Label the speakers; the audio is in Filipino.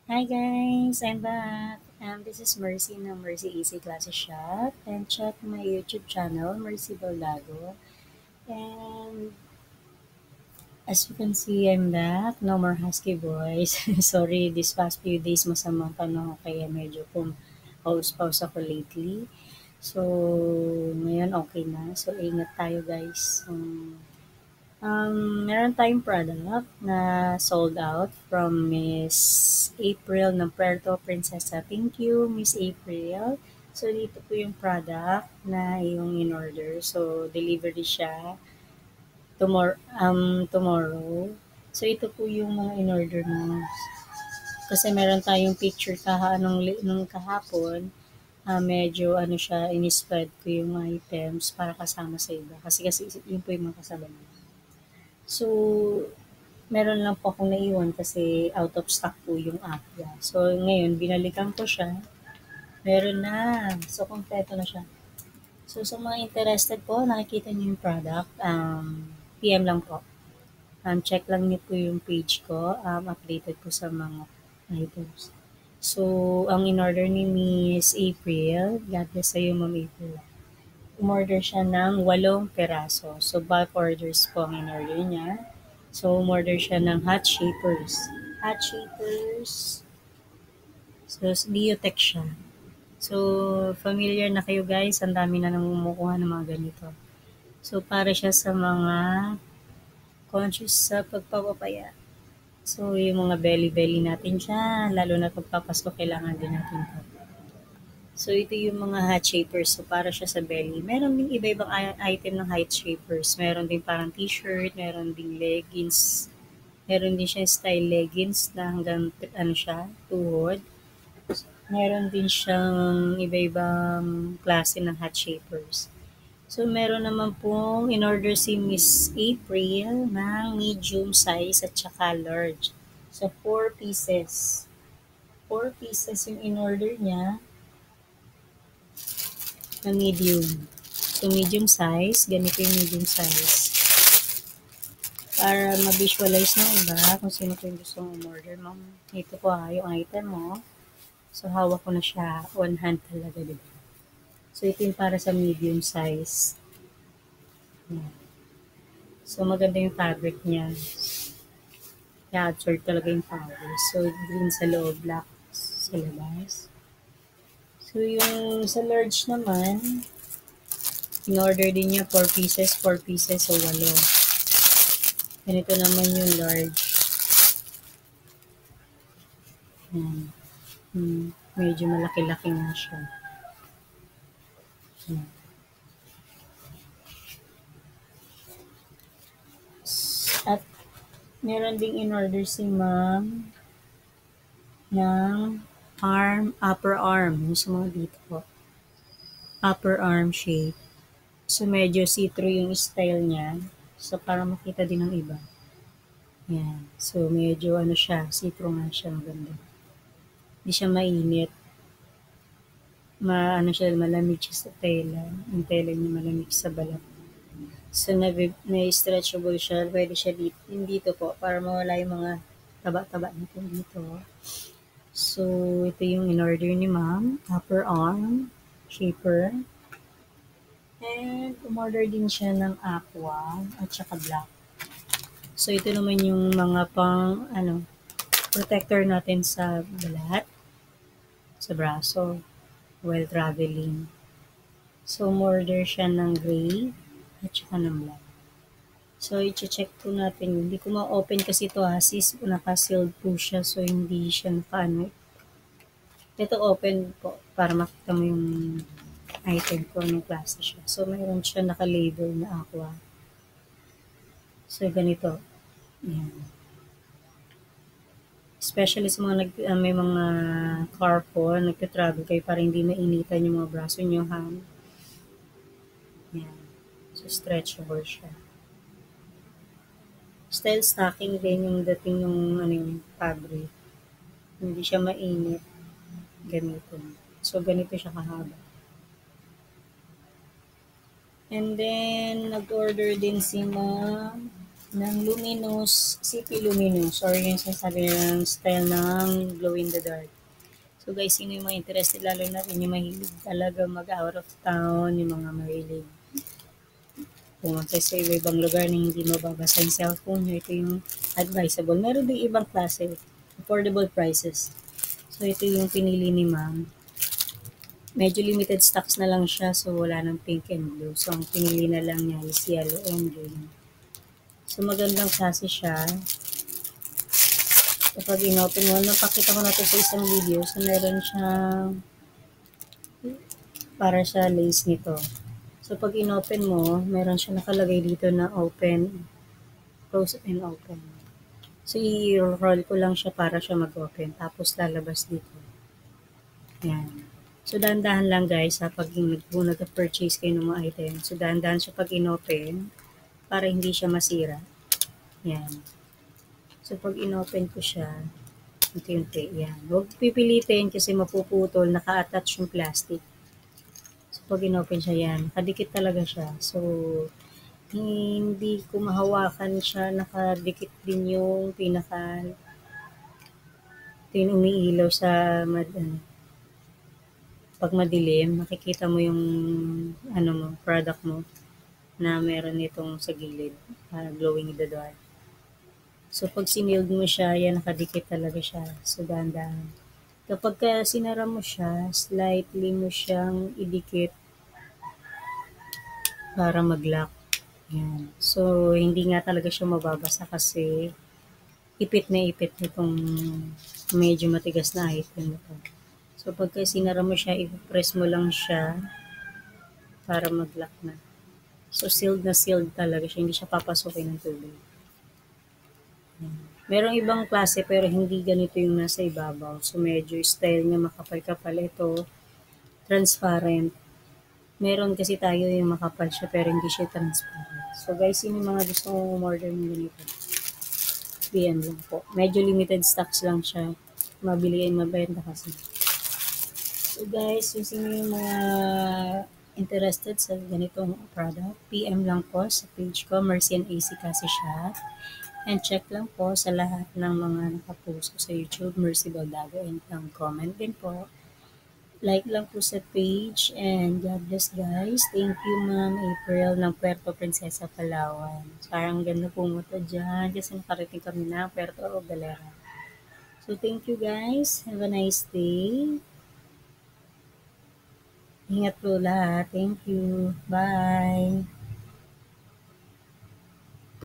Speaker 1: Hi guys, I'm back. This is Mercy ng Mercy Easy Classes Shop and check my YouTube channel, Mercy Baldago. And as you can see, I'm back. No more husky voice. Sorry, this past few days masamang panahon kaya medyo pause ako lately. So, ngayon okay na. So, ingat tayo guys. Meron tayong product na sold out from Miss April ng Puerto Princesa. Thank you, Miss April. So, dito po yung product na yung in-order. So, delivery siya tomorrow. So, ito po yung mga in-order mo. Kasi meron tayong picture nung kahapon. Medyo ano siya, in-spread ko yung items para kasama sa iba. Kasi yun po yung mga kasama niya. So, meron lang po akong naiwan kasi out of stock po yung Apia. So, ngayon, binalikan ko siya. Meron na. So, kompleto na siya. So, sa mga interested po, nakikita niyo yung product, PM lang po. Check lang niyo po yung page ko. Updated po sa mga items. So, ang in-order ni Miss April, God bless sa'yo, Ma'am April. Umorder siya ng 8 peraso. So, bulk orders po ang in-order niya. So, umorder siya ng hot shapers. Hot shapers. So, Biotech siya. So, familiar na kayo guys. Ang dami na nang kumukuha ng mga ganito. So, para siya sa mga conscious sa pagpapapaya. So, yung mga belly-belly natin dyan, lalo na pagpapasko, kailangan din natin ito. So, ito yung mga hot shapers. So, para siya sa belly. Meron ding iba-ibang item ng hot shapers. Meron din parang t-shirt, meron ding leggings. Meron din siya style leggings na hanggang ano siya, tuhod. Meron din siyang iba-ibang klase ng hot shapers. So, meron naman pong in-order si Miss April ng medium size at saka large. So, 4 pieces. 4 pieces yung in-order niya na medium. So, medium size. Ganito yung medium size. Para ma-visualize ng iba kung sino po yung gusto mong order. Ma'am, ito po yung item mo. So, hawak ko na siya. One hand talaga, diba? So, ito yung para sa medium size. Yan. So, maganda yung fabric niya. Kaya absorb talaga yung power. So, green sa loob, black sa labas. So, yung sa large naman, in-order din niya 4 pieces, 4 pieces, so 8. Ganito naman yung large. Yan. Medyo malaki-laki nga siya. Yan. At meron ding in-order si ma'am ng upper arm. Yung sa mga dito po. Upper arm shape. So, medyo see-through yung style niya. So, para makita din ng iba. Yan. So, medyo ano siya, see-through nga siya, maganda. Hindi siya mainit. Ano siya, malamig siya sa tela. Yung tela niya malamig sa balat. So, na-stretchable siya. Pwede siya dito, yung dito po, para mawala yung mga taba-taba natin dito. So, ito yung in-order ni ma'am. Upper arm, shaper. And, umorder din siya ng aqua at saka black. So, ito naman yung mga protector natin sa balat, sa braso, while traveling. So, umorder siya ng gray at saka ng black. So, i-check po natin. Hindi ko ma-open kasi ito sis. Naka-sealed po siya. So, hindi siya naka-ano. Ito open po para makita mo yung item ko, anong klase siya. So, mayroon siya naka-label na aqua. So, ganito. Yan. Especially sa mga may mga car po, nagka-travel kayo para hindi mainitan yung mga braso nyo, ha? Yan. So, stretchable siya. Style stocking din yung dating yung yung fabric. Hindi siya mainit gamitin. So, ganito siya kahaba. And then, nag-order din si ma'am ng Luminous, CP Luminous, or yung sinasabi ng style ng glow in the dark. So guys, sino yung mga interested, lalo na rin yung mahilig talaga mag-out of town, yung mga mahilig pumunta sa iba-ibang lugar na hindi mababasa yung cellphone nyo, ito yung advisable. Meron din ibang klase, affordable prices. So ito yung pinili ni ma'am. Medyo limited stocks na lang siya, so wala ng pink and blue. So ang pinili na lang niya is yellow and green. So magandang klase siya. Kapag in-open mo, napakita ko na to sa isang video. So meron siyang para siya lace nito. So pag in-open mo, meron siya nakalagay dito na open, close and open. So i-roll ko lang siya para siya mag-open. Tapos lalabas dito. Yan. So dahan-dahan lang guys ha, pag nag-purchase kayo ng mga item. So dahan-dahan siya pag in-open para hindi siya masira. Yan. So pag in-open ko siya, unti-unti, yan. Huwag pipilitin kasi mapuputol, naka-attach yung plastic. So pag in-open siya yan, nakadikit talaga siya. So hindi ko mahawakan siya, nakadikit din yung pinaka, ito yung umiilaw sa pag madilim, makikita mo yung ano mo, product mo na meron itong sa gilid, glowing in the dark. So pag siniled mo siya, yan nakadikit talaga siya. So dahan-dahan. Kapag ka sinara mo siya, slightly mo siyang idikit para mag-lock. Yan. So hindi nga talaga siya mababasa kasi ipit na ipit nitong medyo matigas na item nito. So pagka sinara mo siya, i-press mo lang siya para mag-lock na. So sealed talaga siya, hindi siya papasukin ng tubig. Merong ibang klase pero hindi ganito yung nasa ibabaw. So medyo style niya makapal-kapal. Ito, transparent. Meron kasi tayo yung makapal siya pero hindi siya transparent. So guys, sino yung mga gusto mong umorder ng ganito? PM lang po. Medyo limited stocks lang siya. Mabili ay mabenta kasi. So guys, yung sino yung mga interested sa ganitong product, PM lang po sa page ko, Mercy and AC kasi siya. And check lang po sa lahat ng mga nakapost ko sa YouTube, Mercy Baldago, and comment din po. Like lang po sa page, and God bless guys. Thank you Ma'am April ng Puerto Princesa, Palawan. Parang ganda pumunta dyan kasi nakarating kami na Puerto Galera. So thank you guys. Have a nice day. Ingat po lahat. Thank you. Bye.